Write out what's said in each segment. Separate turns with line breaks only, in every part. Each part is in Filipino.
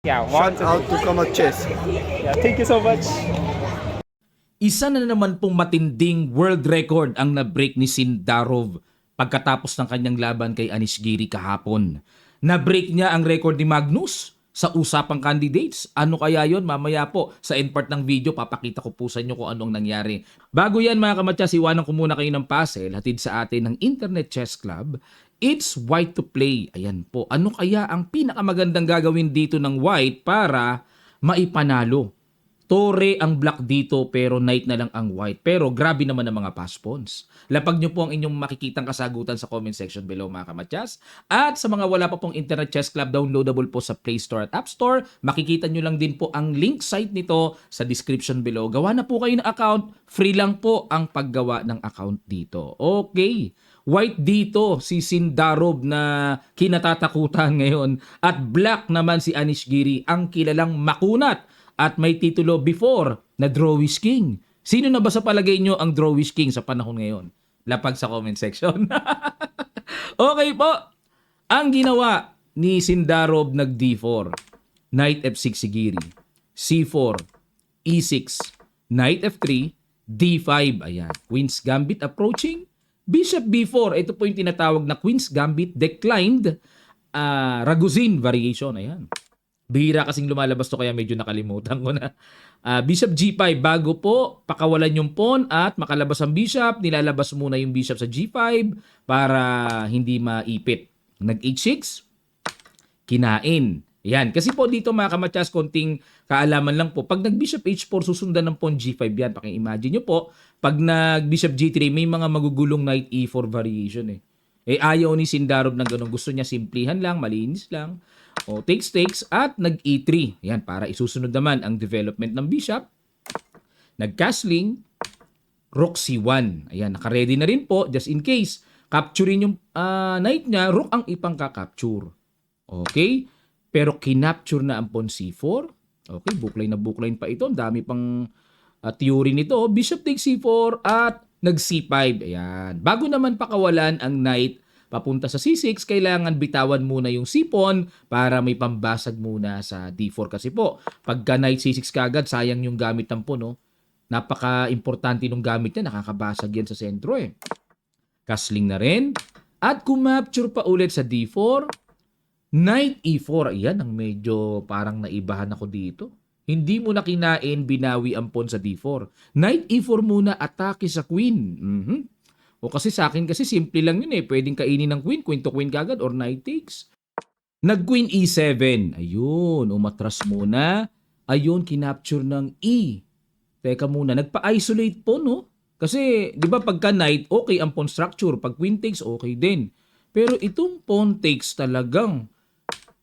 Yeah,
Shout out to Kamat Chess.
Yeah, thank you so much.
Isa na naman pong matinding world record ang na-break ni Sindarov pagkatapos ng kanyang laban kay Anish Giri kahapon. Na-break niya ang record ni Magnus sa usapang candidates. Ano kaya yon? Mamaya po sa end part ng video, papakita ko po sa inyo kung anong nangyari. Bago yan mga kamatya, iwanan ko muna kayo ng puzzle hatid sa atin ng Internet Chess Club. It's white to play. Ayan po. Ano kaya ang pinakamagandang gagawin dito ng white para maipanalo? Tore ang black dito pero knight na lang ang white. Pero grabe naman ang mga pass pawns. Lapag nyo po ang inyong makikitang kasagutan sa comment section below mga kamatyas. At sa mga wala pa pong Internet Chess Club, downloadable po sa Play Store at App Store. Makikita nyo lang din po ang link site nito sa description below. Gawa na po kayo ng account. Free lang po ang paggawa ng account dito. Okay. White dito si Sindarov na kinatatakutan ngayon. At black naman si Anish Giri ang kilalang makunat at may titulo before na Drawish King. Sino na ba sa palagay nyo ang Drawish King sa panahon ngayon? Lapag sa comment section. Okay po. Ang ginawa ni Sindarov nag D4. Knight F6 si Giri. C4. E6. Knight F3. D5. Ayan. Queen's Gambit approaching. Bishop B4. Ito po yung tinatawag na Queen's Gambit declined Ragozin variation. Ayan. Bihira kasing lumalabas to kaya medyo nakalimutan ko na. Bishop G5, bago po pakawalan yung pawn at makalabas ang bishop, nilalabas muna yung bishop sa G5 para hindi maipit. Nag-H6, kinain. Yan. Kasi po dito mga kamatyas, konting kaalaman lang po. Pag nag-bishop H4, susundan ng pawn G5 yan. Paki-imagine nyo po, pag nag-bishop G3, may mga magugulong knight E4 variation eh. Ayaw ni Sindarov ng ganun. Gusto niya simplihan lang, malinis lang. O takes at nag-E3. Yan, para isusunod naman ang development ng bishop. Nag-castling, rook C1. Ayan, naka-ready na rin po just in case. Capturein yung knight niya, rook ang ipangka-capture. Okay? Pero kinapture na ang pawn C4. Okay, bookline pa ito. Ang dami pang theory nito. Bishop takes C4 at nag-C5. Ayan. Bago naman pakawalan ang knight papunta sa C6, kailangan bitawan muna yung C-pawn para may pambasag muna sa D4. Kasi po, pagka knight C6 kagad, sayang yung gamit ng pawn. No? Napaka-importante nung gamit niya. Nakakabasag yan sa sentro eh. Castling na rin. At kumapture pa ulit sa D4. Knight E4. Ayan, ang medyo parang naibahan ako dito. Hindi mo na kinain, binawi ang pawn sa D4. Knight E4 muna, atake sa queen. O kasi sa akin kasi simple lang yun eh. Pwedeng kainin ng queen to queen kagad or knight takes. Nag-queen E7. Ayun, umatras muna. Ayun, kinapture ng E. Teka muna, nagpa-isolate pawn no? Kasi, di ba pagka knight, okay ang pawn structure. Pag queen takes, okay din. Pero itong pawn takes talagang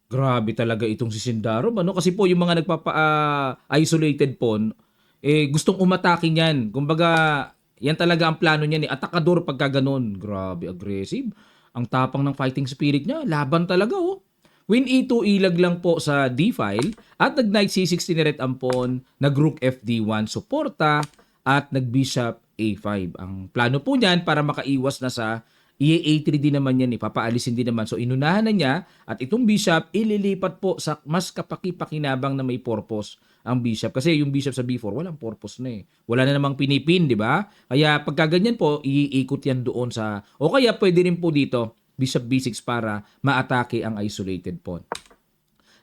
grabe talaga itong si Sindarov. Ano? Kasi po yung mga nagpapa-isolated pawn, gustong umatake niyan. Kumbaga, yan talaga ang plano niya ni atakador pagka ganun. Grabe, aggressive. Ang tapang ng fighting spirit niya. Laban talaga oh. Queen E2, ilag lang po sa D-file. At nag-knight C6 tineret ang pawn. Nag-rook FD1, suporta. At nag-bishop A5. Ang plano po niyan para makaiwas na sa A3 din naman yan, papaalisin din naman. So inunahan na niya at itong bishop ililipat po sa mas kapaki-pakinabang na may purpose ang bishop. Kasi yung bishop sa B4 walang purpose na eh. Wala na namang pinipin, di ba? Kaya pagka ganyan po, iikot yan doon sa... O kaya pwede rin po dito, bishop B6 para maatake ang isolated pawn.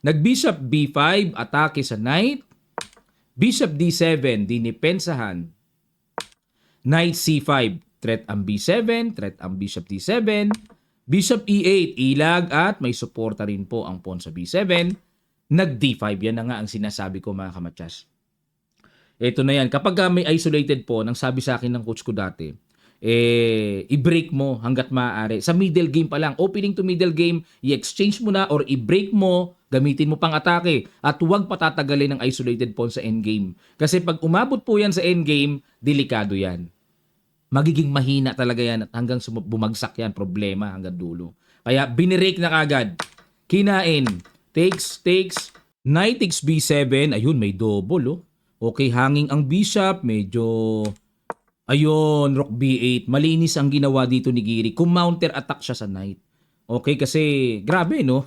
Nag-bishop B5, atake sa knight. Bishop D7, dinipensahan. Knight C5, threat ang B7, threat ang bishop D7, bishop E8, ilag at may suporta rin po ang pawn sa B7, nag-D5. Yan na nga ang sinasabi ko mga kamatyas. Ito na yan. Kapag may isolated pawn, ang sabi sa akin ng coach ko dati, i-break mo hanggat maaari. Sa middle game pa lang, opening to middle game, i-exchange mo na or i-break mo, gamitin mo pang atake at huwag patatagalin ng isolated pawn sa endgame. Kasi pag umabot po yan sa endgame, delikado yan. Magiging mahina talaga yan at hanggang bumagsak yan, problema hanggang dulo. Kaya binirake na kagad. Kinain. Takes. Knight takes B7. Ayun, may double oh. Okay, hanging ang bishop. Medyo... Ayun, rook B8. Malinis ang ginawa dito ni Giri. Kung counter attack siya sa knight. Okay, kasi grabe, no?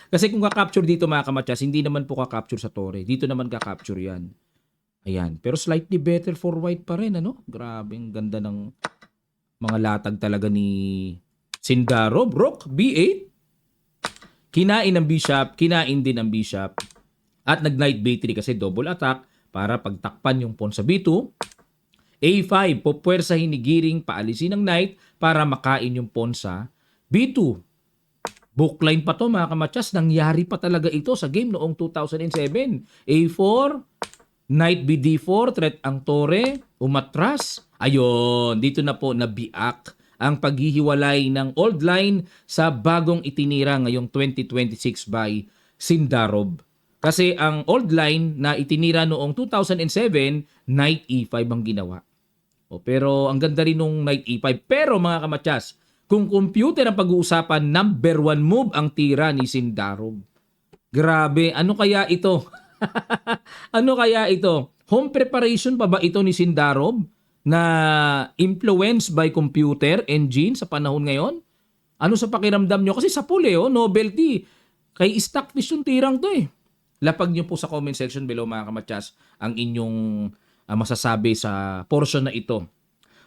Kasi kung ka-capture dito mga kamatsas, hindi naman po ka-capture sa Torre. Dito naman ka-capture yan. Ayan. Pero slightly better for white pa rin, ano? Grabe, ang ganda ng mga latag talaga ni Sindaro. Rook, B8. Kinain ng bishop, kinain din ang bishop. At nag-knight B3 kasi double attack para pagtakpan yung pawn sa B2. A5, pupwersahin ni Giring paalisin ng knight para makain yung pawn sa B2. Bookline pa to mga kamatsas. Nangyari pa talaga ito sa game noong 2007. A4, knight BD4, threat ang tore, umatras. Ayun, dito na po nabiak ang paghihiwalay ng old line sa bagong itinira ngayong 2026 by Sindarov. Kasi ang old line na itinira noong 2007, knight E5 ang ginawa. Pero ang ganda rin nung knight E5. Pero mga kamatsas, kung computer ang pag-uusapan, number 1 move ang tira ni Sindarov. Grabe, ano kaya ito? Ano kaya ito? Home preparation pa ba ito ni Sindarov na influenced by computer engine sa panahon ngayon? Ano sa pakiramdam nyo? Kasi sa pool novelty. Kay Stockfish yung tirang to eh. Lapag nyo po sa comment section below mga kamatsas ang inyong masasabi sa portion na ito.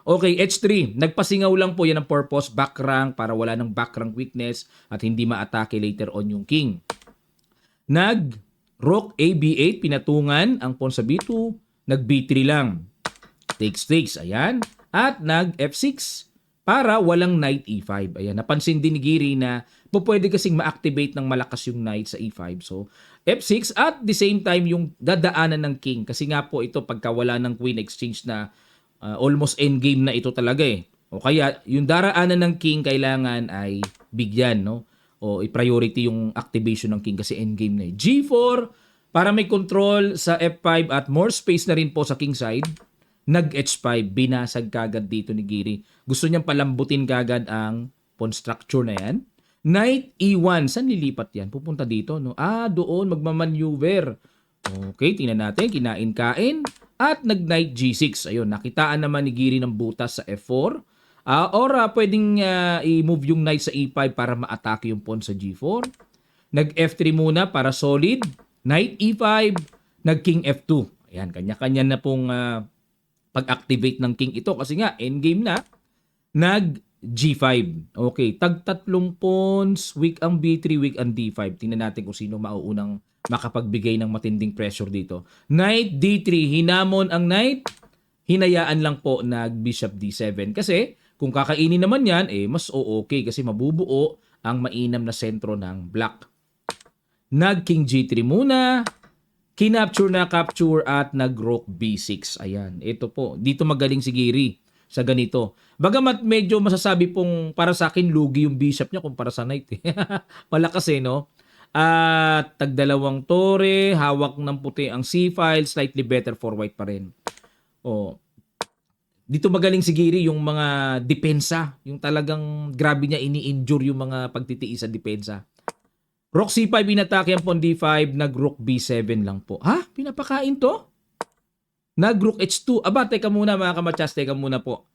Okay, H3. Nagpasingaw lang po yan ang purpose, back rank para wala ng back rank weakness at hindi ma-atake later on yung king. Rook AB8, pinatungan ang pawn sa B2, nag B3 lang. Takes, ayan. At nag F6 para walang knight E5. Ayan, napansin din ni Giri na pwede kasing ma-activate ng malakas yung knight sa E5. So, F6 at the same time yung dadaanan ng king. Kasi nga po ito pagka wala ng queen exchange na almost endgame na ito talaga eh. O kaya yung daraanan ng king kailangan ay bigyan, no? O i-priority yung activation ng king kasi endgame na eh. G4 para may control sa F5 at more space na rin po sa king side. Nag H5, binasag kagad dito ni Giri. Gusto niyang palambutin kagad ang pawn structure na yan. Knight E1, saan lilipat yan? Pupunta dito, no? Doon magmamaneuver. Okay, tingnan natin, kinain-kain. At nag-knight G6. Ayun, nakitaan naman ni Giri ng butas sa F4. Pwedeng i-move yung knight sa E5 para ma-atake yung pawn sa G4. Nag-F3 muna para solid. Knight E5. Nag-King F2. Ayan, kanya-kanya na pong pag-activate ng king ito. Kasi nga, endgame na. Nag-G5. Okay, tag-tatlong pawns. Weak ang B3, weak ang D5. Tingnan natin kung sino mauunang makapagbigay ng matinding pressure dito. Knight D3, hinamon ang knight, hinayaan lang po nag-bishop D7. Kasi kung kakainin naman yan, mas okay kasi mabubuo ang mainam na sentro ng black. Nag-king G3 muna, kinapture na capture at nag-rook B6. Ayan, ito po. Dito magaling si Giri sa ganito. Bagamat medyo masasabi pong para sa akin lugi yung bishop niya kumpara sa knight. Malakas no? At tagdalawang tore, hawak ng puti ang C-file, slightly better for white pa rin. Dito magaling si Giri yung mga depensa, yung talagang grabe niya ini-injure yung mga pagtitiis sa depensa. Rook C5, inatake ang pawn D5, nag-rook B7 lang po. Pinapakain to? Nag-rook H2. Teka muna mga kamatsas, teka muna po.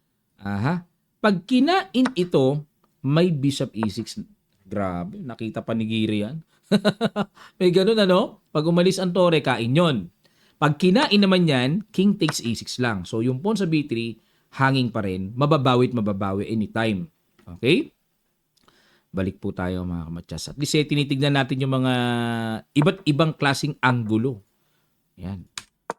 Pag kinain ito, may bishop E6. Grabe, nakita pa ni Giri yan. May ganun Pag umalis ang tore, kain yon. Pag kinain naman yan, king takes A6 lang. So yung pawn sa B3, hanging pa rin. Mababawi anytime. Okay? Balik po tayo mga kamatsas. At least tinitignan natin yung mga iba't ibang klaseng anggulo. Yan.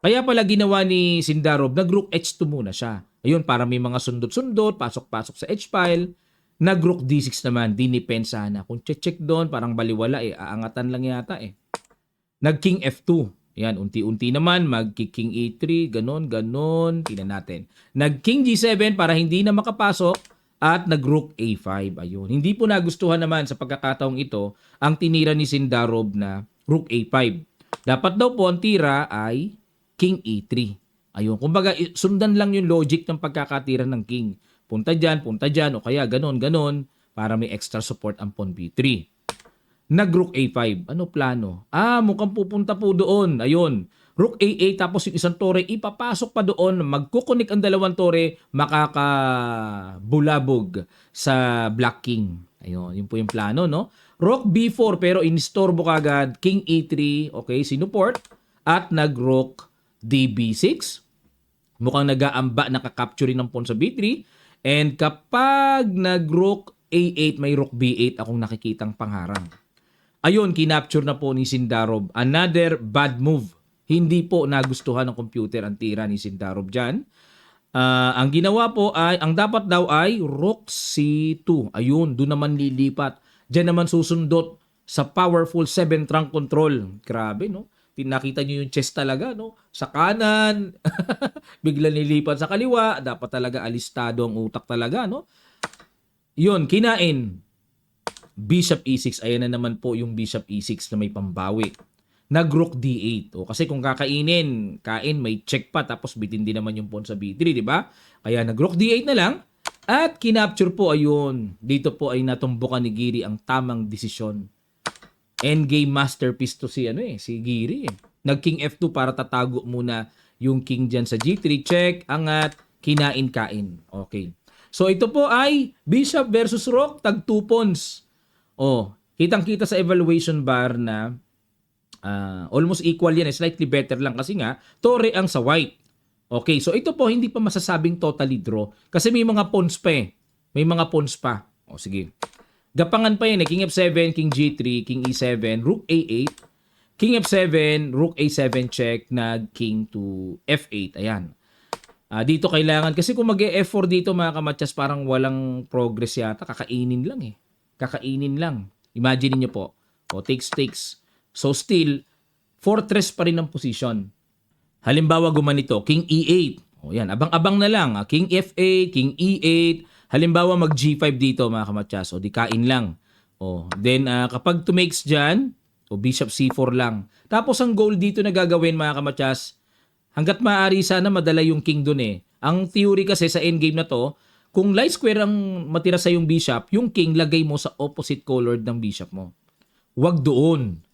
Kaya pala ginawa ni Sindarov, nag-rook H2 muna siya. Ayun, para may mga sundot-sundot, pasok-pasok sa H-file. Nag-rook D6 naman, dinipensa na. Kung check doon, parang baliwala aangatan lang yata Nag-king F2. Yan, unti-unti naman, mag-king E3, ganon. Tingnan natin. Nag-king G7 para hindi na makapasok at nag-rook A5. Ayun. Hindi po nagustuhan naman sa pagkakataong ito ang tinira ni Sindarov na rook A5. Dapat daw po ang tira ay king E3. Ayun. Kumbaga, sundan lang yung logic ng pagkakatira ng king. Punta dyan, o kaya ganon, para may extra support ang pawn B3. Nag-rook A5. Ano plano? Mukhang pupunta po doon. Ayun. Rook A8 tapos yung isang tore ipapasok pa doon, magkukunik ang dalawang tore, makakabulabog sa Black King. Ayun, yun po yung plano, no? Rook B4 pero inistorbo kagad, King E3, okay, sinuport at nag-Rook DB6. Mukhang nag-aamba, nakakapture ng pawn sa B3. And kapag nag-Rook A8, may Rook B8 akong nakikitang pangharang. Ayun, kinapture na po ni Sindarov. Another bad move. Hindi po nagustuhan ng computer ang tira ni Sindarov dyan. Ang ginawa po ay, ang dapat daw ay Rook C2. Ayun, doon naman lilipat. Diyan naman susundot sa powerful 7 trunk control. Grabe, no? Nakita nyo yung chess talaga, no? Sa kanan, bigla nilipat sa kaliwa. Dapat talaga alistado ang utak talaga, no? Yun, kinain. Bishop E6. Ayan na naman po yung Bishop E6 na may pambawi. Nag-Rook D8. O, kasi kung kakainin, may check pa, tapos bitin din naman yung pawn sa B3, di ba? Kaya nag-Rook D8 na lang. At kinapture po, ayun. Dito po ay natumbukan ni Giri ang tamang desisyon. Endgame masterpiece to si Giri. Nag-King F2 para tatago muna yung King dyan sa G3. Check, angat, kinain-kain. Okay. So ito po ay Bishop versus Rook, tag 2 pawns. Kitang-kita sa evaluation bar na almost equal yan. Slightly better lang kasi nga, tore ang sa white. Okay, so ito po hindi pa masasabing totally draw kasi may mga pawns pa eh. May mga pawns pa. Sige. Gapangan pa yan eh. King F7, King G3, King E7, Rook A8, King F7, Rook A7 check, nag King to F8. Ayan. Dito kailangan, kasi kung mag-e-F4 dito mga kamatsas, parang walang progress yata. Kakainin lang eh. Kakainin lang. Imagine niyo po. Takes. So still, fortress pa rin ang position. Halimbawa gumanito, King E8. Yan, abang-abang na lang. King F8, King E8. Halimbawa mag G5 dito mga kamatsas. Di kain lang. Then kapag tumakes dyan, Bishop C4 lang. Tapos ang goal dito na gagawin mga kamatsas, hanggat maaari sana madala yung king dun eh. Ang theory kasi sa endgame na to, kung light square ang matira sa yung bishop, yung king lagay mo sa opposite colored ng bishop mo. Wag doon.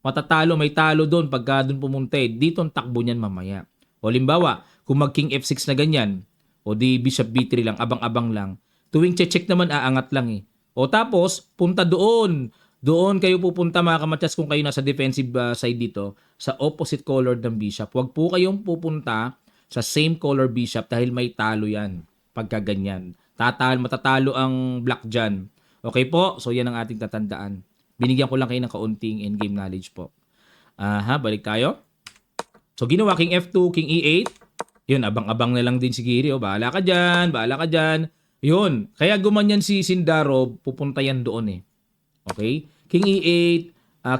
Matatalo, may talo doon pagka doon pumunta eh. Dito ang takbo niyan mamaya. Halimbawa, kung mag king F6 na ganyan, di bishop B3 lang, abang-abang lang. Tuwing check naman, aangat lang eh. Tapos, punta doon. Doon kayo pupunta mga kamatsas kung kayo nasa defensive side dito sa opposite color ng bishop. Huwag po kayong pupunta sa same color bishop dahil may talo yan pagka ganyan. Matatalo ang black dyan. Okay po? So yan ang ating tatandaan. Binigyan ko lang kayo ng kaunting endgame knowledge po. Balik tayo. So ginawa King F2, King E8. Yun, abang-abang na lang din si Giri. Bahala ka dyan. Yun. Kaya gumanyan si Sindarov, pupunta yan doon eh. Okay? King E8,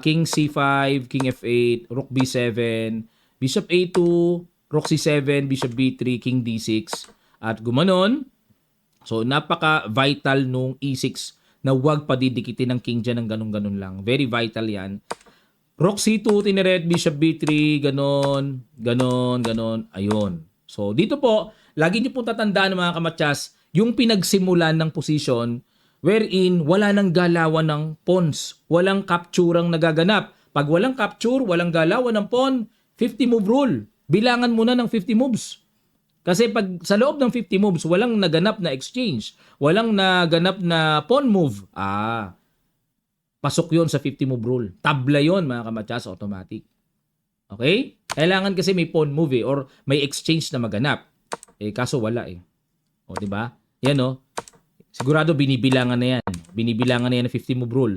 King C5, King F8, Rook B7, Bishop A2, Rook C7, Bishop B3, King D6. At gumanon. So, napaka-vital nung E6 na huwag padidikitin ng king dyan ng ganun-ganun lang. Very vital yan. Rook C2, tineret, Bishop B3, ganon. Ayun. So, dito po, lagi niyo pong tatandaan mga kamatsas, yung pinagsimulan ng position wherein wala nang galawan ng pawns. Walang capture ang nagaganap. Pag walang capture, walang galawan ng pawn, 50 move rule. Bilangan muna ng 50 moves. Kasi pag sa loob ng 50 moves, walang naganap na exchange. Walang naganap na pawn move. Pasok yon sa 50 move rule. Tabla yon mga kamatsas, automatic. Okay? Kailangan kasi may pawn move or may exchange na maganap. Kaso wala eh. Di ba? Yan sigurado binibilangan na yan. Binibilangan na yan ng 50 move rule.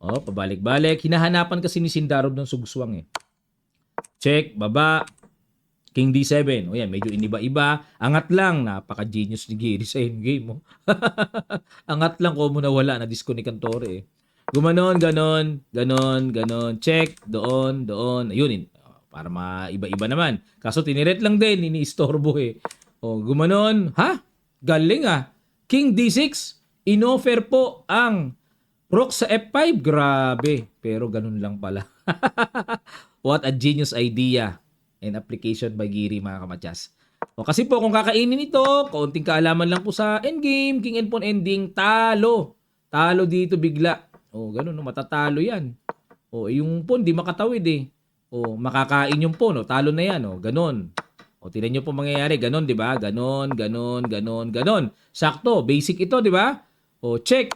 Pabalik-balik. Hinahanapan kasi ni Sindarov ng sugswang eh. Check, baba. King D7. Yan, medyo iniba-iba. Angat lang. Napaka-genius ni Giri sa endgame. Angat lang ko muna wala. Na-disconnect ang tore eh. Gumanon, ganon. Check, doon. Ayun, para maiba-iba naman. Kaso tiniret lang din. Ini-istorbo eh. Gumanon. Galing King D6. Inoffer po ang Rook sa F5. Grabe. Pero ganun lang pala. What a genius idea and application by Giri mga kamatsas. Kasi po kung kakainin ito, kaunting kaalaman lang po sa endgame, king and pawn ending, talo. Talo dito bigla. Ganun, matatalo yan. O yung pawn di makatawid eh. O makakain yung pawn, o talo na yan, o ganon. O tingnan niyo po mangyayari, ganon, di ba? Ganon, ganon, ganon, ganon. Sakto, basic ito, di ba? O check.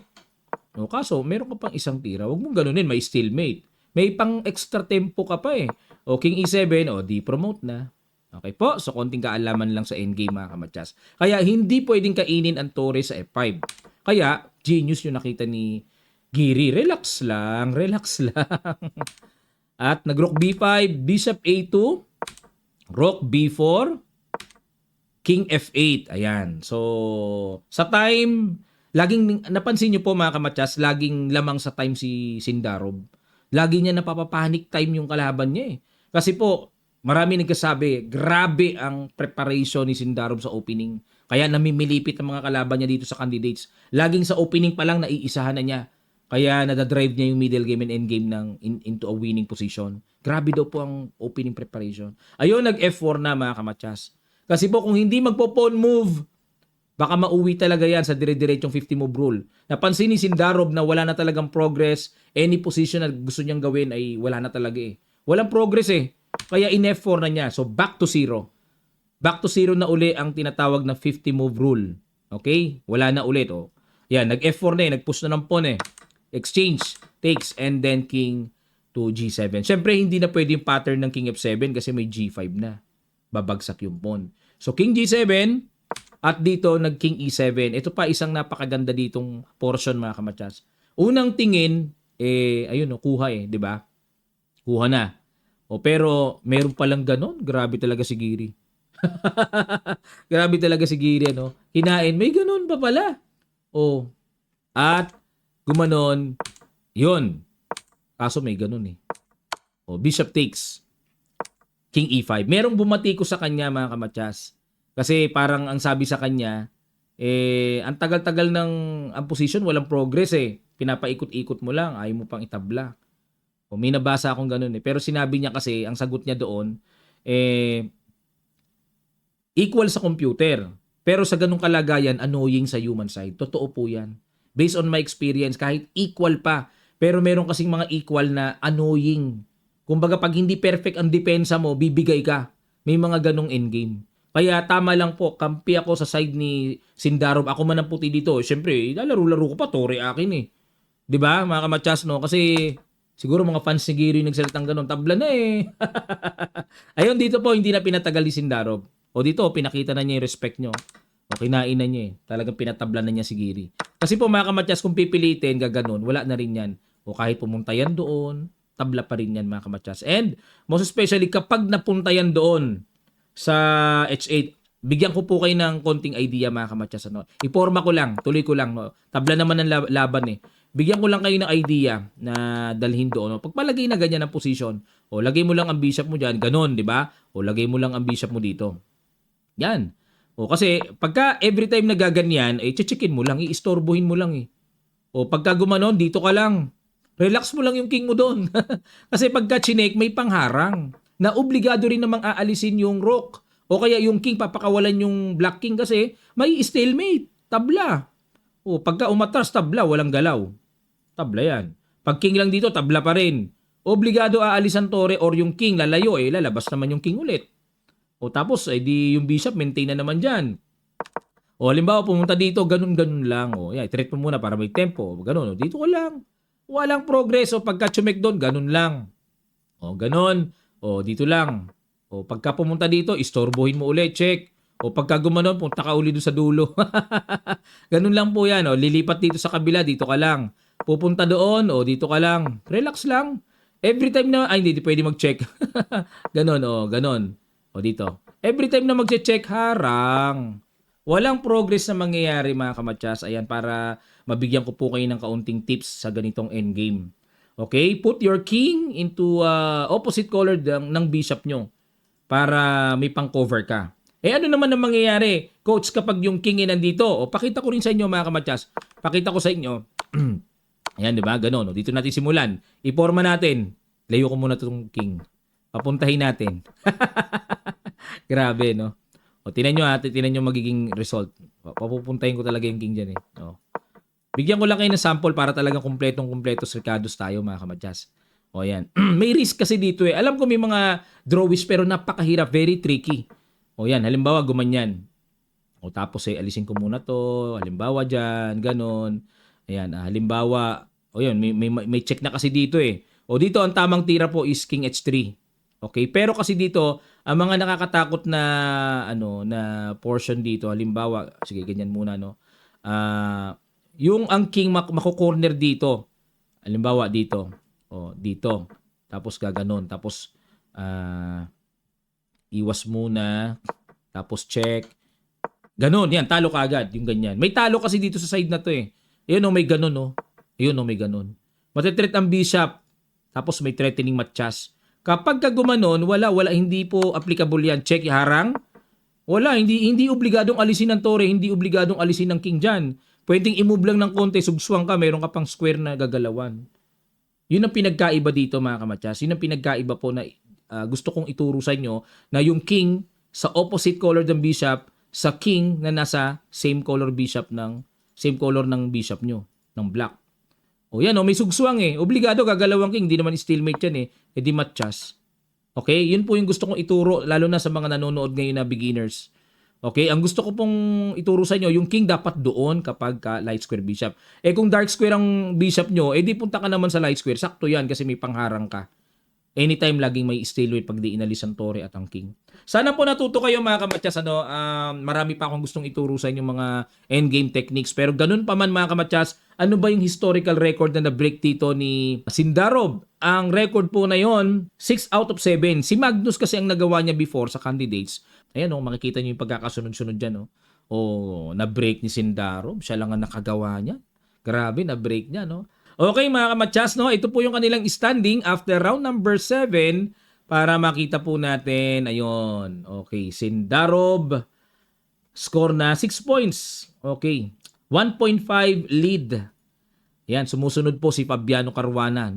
O kaso, meron ka pang isang tira. Huwag mong ganunin, may stalemate. May pang extra tempo ka pa eh. O king e7, o di promote na. Okay po, so konting kaalaman lang sa endgame mga kamatsas. Kaya hindi pwedeng kainin ang tore sa f5. Kaya, genius yung nakita ni Giri. Relax lang, relax lang. At nag-rook b5, bishop a2, rook b4, king f8. Ayan. So, sa time, laging, napansin nyo po mga kamatsas, laging lamang sa time si Sindarov. Lagi niya napapapanic time yung kalaban niya eh. Kasi po, marami nagkasabi, grabe ang preparation ni Sindarov sa opening. Kaya namimilipit ang mga kalaban niya dito sa candidates. Laging sa opening pa lang naiisahan na niya. Kaya nadadrive niya yung middle game and end game into a winning position. Grabe daw po ang opening preparation. Ayun, nag-F4 na mga kamatsas. Kasi po kung hindi magpo-pawn move, baka mauwi talaga yan sa dire-diretsong 50 move rule. Napansin ni Sindarov na wala na talagang progress. Any position na gusto niyang gawin ay wala na talaga eh. Walang progress eh. Kaya in F4 na niya. So back to zero. Back to zero na uli ang tinatawag na 50 move rule. Okay? Wala na ulit. Oh. Yan, nag-F4 na eh. Nag-push na ng pawn eh. Exchange, takes, and then king to G7. Siyempre, hindi na pwede yung pattern ng king F7 kasi may G5 na. Babagsak yung pawn. So king G7 at dito nag-king E7. Ito pa isang napakaganda ditong portion mga kamatsas. Unang tingin, ayun, kuha eh, di ba? Kuha na. O pero meron palang ganon. Grabe talaga si Giri. Grabe talaga si Giri, ano? Hinain, may ganon pa pala. O, at gumanon, yun. Kaso may ganon eh. O, bishop takes. King E5. Merong bumati ko sa kanya mga kamatsas. Kasi parang ang sabi sa kanya, ang tagal-tagal ng ang position, walang progress eh. Pinapaikot-ikot mo lang, ayaw mo pang itabla. O may nabasa akong ganun eh. Pero sinabi niya kasi, ang sagot niya doon, equal sa computer. Pero sa ganung kalagayan, annoying sa human side. Totoo po yan. Based on my experience, kahit equal pa, pero meron kasing mga equal na annoying. Kumbaga pag hindi perfect ang depensa mo, bibigay ka. May mga ganung endgame. Kaya tama lang po, kampi ako sa side ni Sindarov. Ako man ang puti dito. Siyempre, lalaro-laro ko pa, tore akin eh. 'Di ba mga kamatsas, no? Kasi siguro mga fans ni Giri nagsalitang ganun. Tabla na eh. Ayun, dito po, hindi na pinatagal ni Sindarov. O dito, pinakita na niya yung respect nyo. O kinain na niya eh. Talagang pinatabla na niya si Giri. Kasi po mga kamatsas, kung pipilitin, gaganon, wala na rin yan. O kahit pumunta yan doon, tabla pa rin yan mga kamatsas. And most especially kapag napunta yan doon sa H8, bigyan ko po kayo ng konting idea mga kamatsas. Ano? Iporma ko lang, tuloy ko lang. No? Tabla naman ng laban eh. Bigyan ko lang kayo ng idea na dalhin doon. No? Pagpalagay na ganyan ang position, o lagay mo lang ang bishop mo dyan, ganon, di ba? O lagay mo lang ang bishop mo dito. Yan. O kasi pagka every time na gaganyan, checkin mo lang, iistorbohin mo lang eh. O pagka gumanon, dito ka lang. Relax mo lang yung king mo doon. Kasi pagka chinek, may pangharang na obligado rin namang aalisin yung rook. O kaya yung king, papakawalan yung black king kasi may stalemate, tabla. O pagka umatras, tabla, walang galaw. Tabla yan. Pag king lang dito, tabla pa rin. Obligado aalis ang tore or yung king lalayo, lalabas naman yung king ulit. O tapos, di yung bishop, maintain na naman dyan. O halimbawa, pumunta dito, ganun-ganun lang. O yeah, i-treat mo muna para may tempo. Ganun, o, dito ka lang. Walang progress. O pagka chumek doon, ganun lang. O ganun. O dito lang. O pagka pumunta dito, istorbohin mo ulit. Check. O pagka gumanon, punta ka uli doon sa dulo. Ganun lang po yan. O lilipat dito sa kabila, dito ka lang. Pupunta doon, o dito ka lang. Relax lang. Every time na, hindi pwede mag-check. Ganun, o ganun. O dito. Every time na mag-check, harang. Walang progress na mangyayari mga kamatsas. Ayan, para mabigyan ko po kayo ng kaunting tips sa ganitong endgame. Okay? Put your king into opposite color ng bishop nyo para may pang-cover ka. Ano naman ang mangyayari, coach, kapag yung king nandito? O, pakita ko rin sa inyo mga kamatsas. Pakita ko sa inyo. Ayan, di ba? Ganon. O, dito natin simulan. Iporma natin. Layo ko muna itong king. Papuntahin natin. Grabe, no? O, tinan nyo magiging result. Papupuntahin ko talaga yung king dyan eh. O. Bigyan ko lang kayo ng sample para talagang kumpletong-kumpleto sirkados tayo mga kamadyas. O yan. May risk kasi dito eh. Alam ko may mga drawish pero napakahirap, very tricky. O yan, halimbawa gumanyan. O tapos alisin ko muna to. Halimbawa dyan, ganon. Ayan, halimbawa, o yun, may check na kasi dito eh. O dito, ang tamang tira po is King H3. Okay? Pero kasi dito, ang mga nakakatakot na na portion dito, halimbawa, sige, ganyan muna, no. Yung ang king mako-corner dito. Halimbawa dito. O, dito. Tapos gaganon. Tapos iwas muna. Tapos check. Ganon. Yan, talo ka agad. Yung ganyan. May talo kasi dito sa side na to eh. Ayun may ganon, no. Ayun may ganon. Matetreat ang bishop. Tapos may threatening matchas. Kapag gumanon, wala, hindi po applicable yan. Check, harang. Wala, hindi obligadong alisin ng tore, hindi obligadong alisin ng king dyan. Pwedeng i-move lang ng konti, sugsuang ka, meron ka pang square na gagalawan. Yun ang pinagkaiba dito mga kamatyas. Yun ang pinagkaiba po na gusto kong ituro sa inyo na yung king sa opposite color ng bishop sa king na nasa same color ng bishop nyo, ng black. O yan, may sugsuang eh. Obligado gagalawang king, hindi naman stalemate yan eh. E di matchas. Okay? Yun po yung gusto kong ituro, lalo na sa mga nanonood ngayon na beginners. Okay? Ang gusto ko pong ituro sa inyo, yung king dapat doon kapag light square bishop. Kung dark square ang bishop nyo, di punta ka naman sa light square. Sakto yan kasi may pangharang ka. Anytime laging may stalemate pag di inalis ang tore at ang king. Sana po natuto kayo mga kamatyas. Marami pa akong gustong ituro sa inyo mga endgame techniques. Pero ganun pa man mga kamatyas, ano ba yung historical record na na-break dito ni Sindarov? Ang record po na yon 6 out of 7. Si Magnus kasi ang nagawa niya before sa candidates. Ayan makikita niyo yung pagkakasunod-sunod dyan. Na-break ni Sindarov. Siya lang ang nakagawa niya. Grabe, na-break niya. Okay mga kamatyas, ito po yung kanilang standing after round number 7 para makita po natin. Ayun. Okay, Sindarov score na 6 points. Okay. 1.5 lead. Yan, sumusunod po si Fabiano Caruana,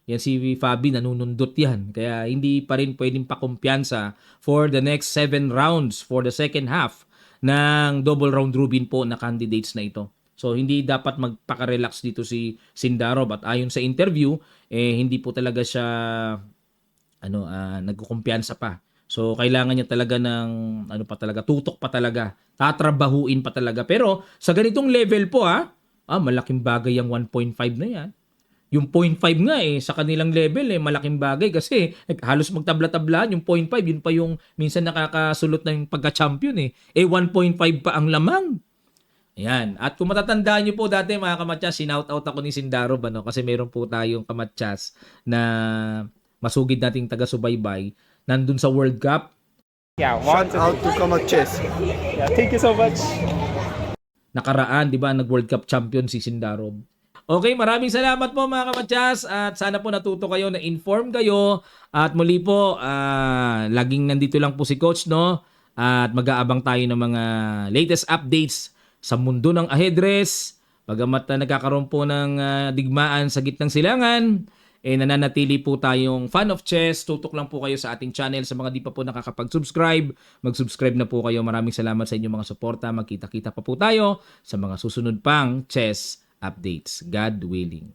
Yan si Fabi nanunundot yan. Kaya hindi pa rin pwedeng pakumpiyansa for the next 7 rounds for the second half ng double round robin po na candidates na ito. So hindi dapat magpaka-relax dito si Sindarov at ayon sa interview hindi po talaga siya nagkukumpiyansa pa. So kailangan niya talaga ng tutok pa talaga, tatrabahuin pa talaga. Pero sa ganitong level po malaking bagay ang 1.5 na yan. Yung 0.5 nga sa kanilang level malaking bagay kasi halos magtabla-tablaan yung 0.5, yun pa yung minsan nakakasulot ng pagka-champion 1.5 pa ang lamang. Ayan. At kung matatandaan nyo po dati mga kamatyas, sinout-out ako ni Sindarov kasi meron po tayong kamatyas na masugid nating taga-subaybay nandun sa World Cup.
Yeah,
Shout out to Kamaches.
Yeah, thank you so much.
Nakaraan, di ba, nag-World Cup champion si Sindarov. Okay, maraming salamat po mga kamatyas at sana po natuto kayo, na-inform kayo at muli po, laging nandito lang po si Coach, at mag-aabang tayo ng mga latest updates sa mundo ng ahedres. Bagamat nagkakaroon po ng digmaan sa gitnang silangan, nananatili po tayong fan of chess. Tutok lang po kayo sa ating channel. Sa mga di pa po nakakapag-subscribe, mag-subscribe na po kayo. Maraming salamat sa inyong mga suporta. Magkita-kita pa po tayo sa mga susunod pang chess updates. God willing.